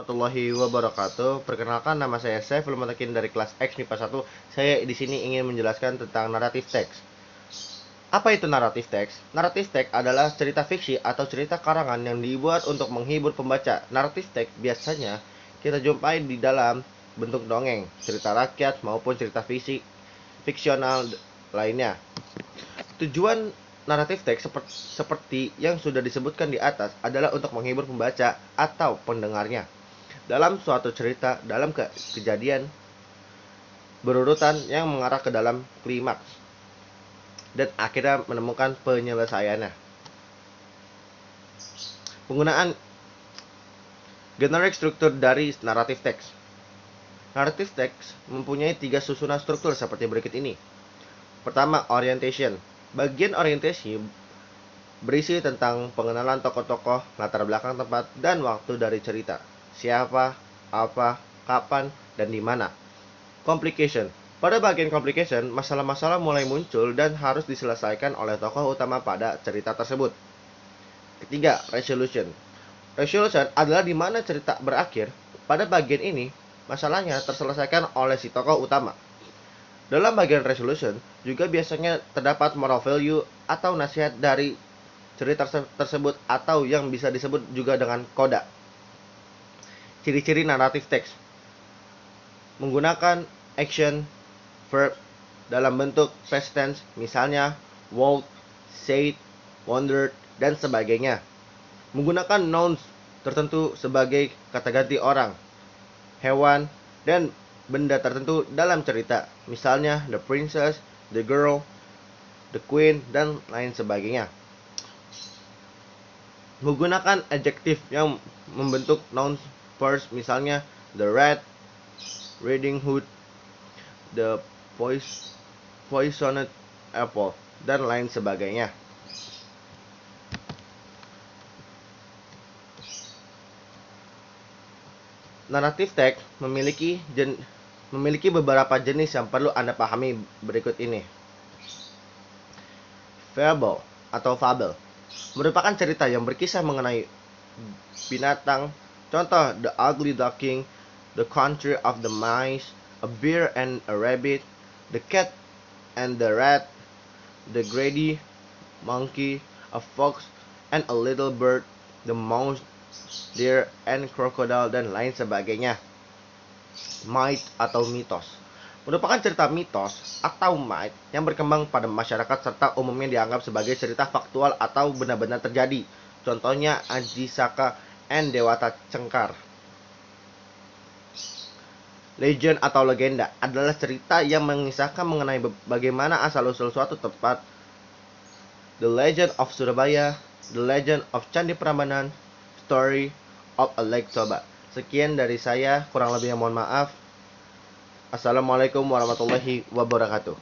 warahmatullahi wabarakatuh. Perkenalkan, nama saya Saiful Mutakin dari kelas X MIPA 1. Saya di sini ingin menjelaskan tentang naratif teks. Apa itu naratif teks? Naratif teks adalah cerita fiksi atau cerita karangan yang dibuat untuk menghibur pembaca. Naratif teks biasanya kita jumpai di dalam bentuk dongeng, cerita rakyat maupun cerita fiksional lainnya. Tujuan naratif teks seperti yang sudah disebutkan di atas adalah untuk menghibur pembaca atau pendengarnya dalam suatu cerita dalam kejadian berurutan yang mengarah ke dalam klimaks dan akhirnya menemukan penyelesaiannya. Penggunaan generic struktur dari naratif teks. Naratif teks mempunyai 3 susunan struktur seperti berikut ini. Pertama, orientation. Bagian orientasi berisi tentang pengenalan tokoh-tokoh, latar belakang tempat, dan waktu dari cerita. Siapa, apa, kapan, dan di mana. Complication. Pada bagian complication, masalah-masalah mulai muncul dan harus diselesaikan oleh tokoh utama pada cerita tersebut. Ketiga, resolution. Resolution adalah di mana cerita berakhir. Pada bagian ini, masalahnya terselesaikan oleh si tokoh utama. Dalam bagian resolution, juga biasanya terdapat moral value atau nasihat dari cerita tersebut atau yang bisa disebut juga dengan koda. Ciri-ciri naratif teks. Menggunakan action, verb dalam bentuk past tense, misalnya walked, said, wondered, dan sebagainya. Menggunakan nouns tertentu sebagai kata ganti orang, hewan, dan benda tertentu dalam cerita, misalnya the princess, the girl, the queen, dan lain sebagainya. Menggunakan adjektif yang membentuk noun first, misalnya the red riding hood, the poisoned apple, dan lain sebagainya. Naratif teks memiliki beberapa jenis yang perlu Anda pahami berikut ini. Fable atau fable merupakan cerita yang berkisah mengenai binatang. Contoh, The Ugly Duckling, The Country of the Mice, A Bear and a Rabbit, The Cat and the Rat, The Greedy Monkey, A Fox and a Little Bird, The Mouse, Deer and Crocodile, dan lain sebagainya. Myth atau mitos merupakan cerita mitos atau myth yang berkembang pada masyarakat serta umumnya dianggap sebagai cerita faktual atau benar-benar terjadi. Contohnya Aji Saka and Dewata Cengkar. Legend atau legenda adalah cerita yang mengisahkan mengenai bagaimana asal-usul suatu tempat. The Legend of Surabaya, The Legend of Candi Prambanan, Story of a Lake Toba. Sekian dari saya, kurang lebihnya mohon maaf. Assalamualaikum warahmatullahi wabarakatuh.